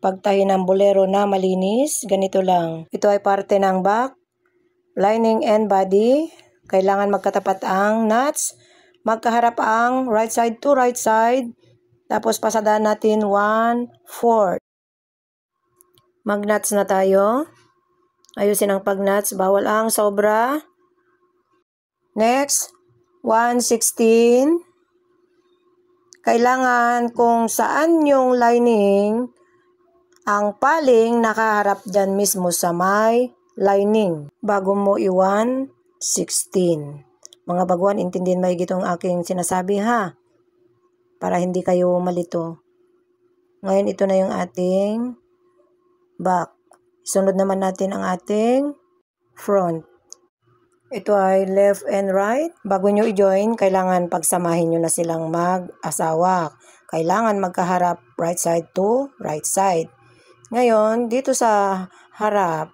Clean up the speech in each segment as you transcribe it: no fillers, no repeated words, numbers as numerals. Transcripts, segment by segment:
pagtahi ng bolero na malinis, ganito lang. Ito ay parte ng back, lining and body. Kailangan magkatapat ang nuts. Magkaharap ang right side to right side. Tapos pasadaan natin 1/4. Mag-nuts na tayo. Ayusin ang pag-nuts. Bawal ang sobra. Next, 1/16. Kailangan kung saan yung lining, ang paling nakaharap dyan mismo sa may lining. Bago mo i-1/16. Mga baguhan, intindihin maigi itong aking sinasabi ha. Para hindi kayo malito. Ngayon ito na yung ating back. Sunod naman natin ang ating front. Ito ay left and right. Bago nyo i-join, kailangan pagsamahin nyo na silang mag-asawa. Kailangan magkaharap right side to right side. Ngayon, dito sa harap,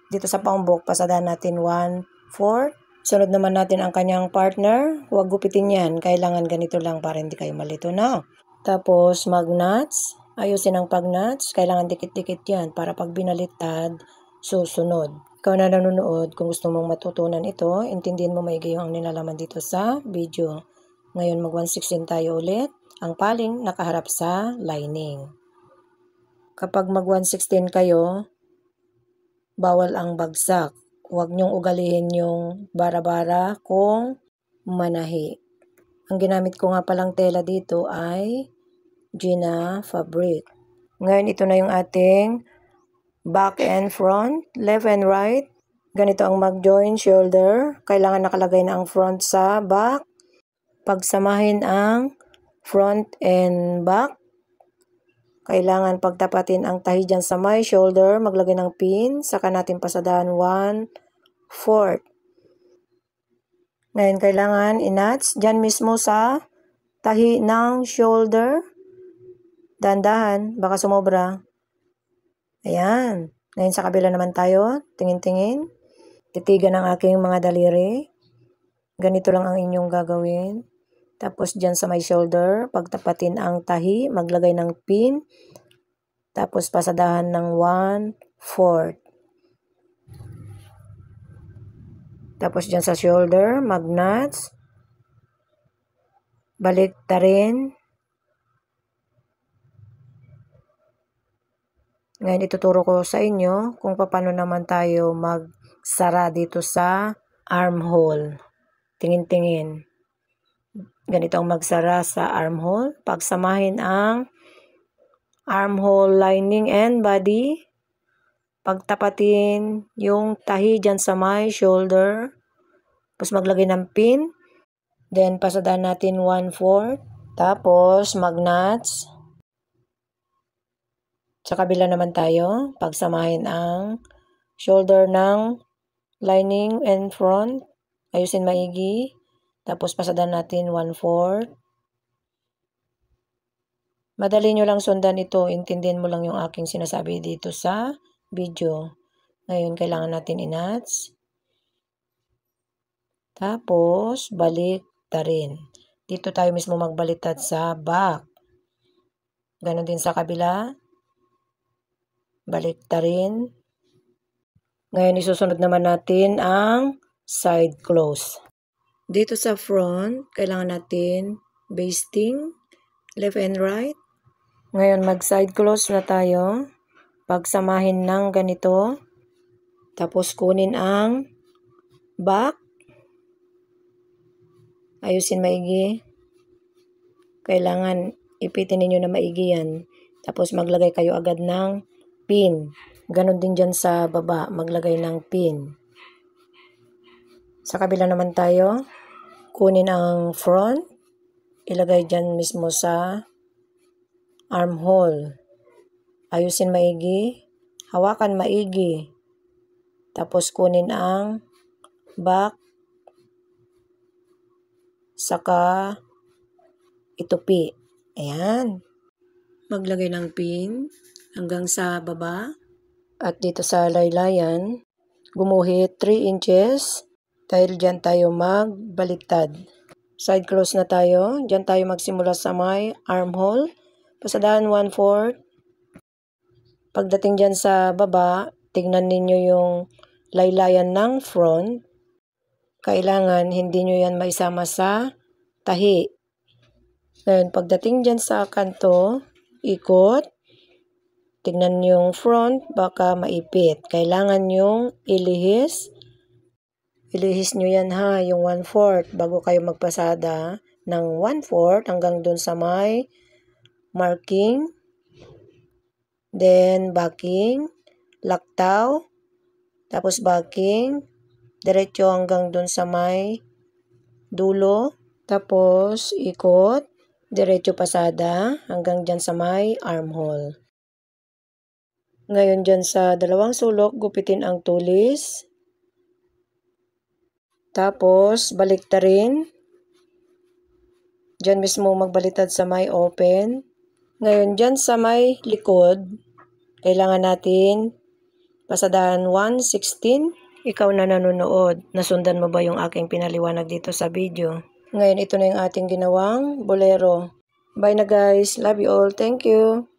dito sa paumbok, pasadaan natin 1/4. Sunod naman natin ang kanyang partner. Huwag gupitin yan. Kailangan ganito lang para hindi kayo malito na. Tapos mag-nuts. Ayusin ang pag-nuts. Kailangan dikit-dikit yan para pag binaliktad, susunod. Ikaw na nanonood, kung gusto mong matutunan ito, intindihin mo maigi yung nilalaman dito sa video. Ngayon mag-1/16 tayo ulit. Ang paling nakaharap sa lining. Kapag mag-1/16 kayo, bawal ang bagsak. Huwag niyong ugalihin yung bara-bara kung manahi. Ang ginamit ko nga palang tela dito ay Gina Fabric. Ngayon ito na yung ating back and front, left and right. Ganito ang mag-join shoulder. Kailangan nakalagay na ang front sa back. Pagsamahin ang front and back. Kailangan pagtapatin ang tahi dyan sa may shoulder, maglagay ng pin, saka natin pasadaan 1/4. Ngayon kailangan i-nuts dyan mismo sa tahi ng shoulder. Dahan-dahan, baka sumobra. Ayan. Ngayon sa kabila naman tayo, tingin-tingin. Titigan ang aking mga daliri. Ganito lang ang inyong gagawin. Tapos dyan sa may shoulder, pagtapatin ang tahi, maglagay ng pin. Tapos pasadahan ng 1/4. Tapos dyan sa shoulder, mag-nuts. Balik ta rin. Ngayon ituturo ko sa inyo kung paano naman tayo magsara dito sa armhole. Tingin-tingin. Ganito ang magsara sa armhole. Pagsamahin ang armhole lining and body. Pagtapatin yung tahi dyan sa may shoulder. Tapos maglagay ng pin. Then pasadaan natin 1/4. Tapos mag-nuts. Sa kabila naman tayo. Pagsamahin ang shoulder ng lining and front. Ayusin maigi. Tapos pasadaan natin 1/4. Madali nyo lang sundan ito. Intindihin mo lang yung aking sinasabi dito sa video. Ngayon kailangan natin i-nuts. Tapos balik ta rin. Dito tayo mismo magbaliktad sa back. Ganon din sa kabila. Balik ta rin. Ngayon isusunod naman natin ang side close. Dito sa front, kailangan natin basting, left and right. Ngayon mag-side close na tayo. Pagsamahin ng ganito. Tapos kunin ang back. Ayusin maigi. Kailangan ipitin ninyo na maigi yan. Tapos maglagay kayo agad ng pin. Ganon din dyan sa baba, maglagay ng pin. Sa kabila naman tayo, kunin ang front, ilagay dyan mismo sa armhole. Ayusin maigi, hawakan maigi. Tapos kunin ang back, saka itupi. Ayan. Maglagay ng pin hanggang sa baba. At dito sa laylayan, gumuhit 3 inches. Dahil dyan tayo magbaliktad. Side close na tayo. Dyan tayo magsimula sa may armhole. Pasadahan 1/4. Pagdating dyan sa baba, tignan ninyo yung laylayan ng front. Kailangan hindi nyo yan maisama sa tahi. Ngayon, pagdating dyan sa kanto, ikot. Tignan yung front, baka maipit. Kailangan yung ilihis. Ilihis nyo yan ha, yung 1/4 bago kayo magpasada ng 1/4 hanggang dun sa may marking. Then, backing, laktaw, tapos backing, diretso hanggang dun sa may dulo. Tapos, ikot, diretso pasada hanggang dyan sa may armhole. Ngayon dyan sa dalawang sulok, gupitin ang tulis. Tapos, baliktarin. Dyan mismo magbaliktad sa may open. Ngayon dyan sa may likod, kailangan natin pasadahan 1/16. Ikaw na nanonood, nasundan mo ba yung aking pinaliwanag dito sa video? Ngayon ito na yung ating ginawang bolero. Bye na guys. Love you all. Thank you.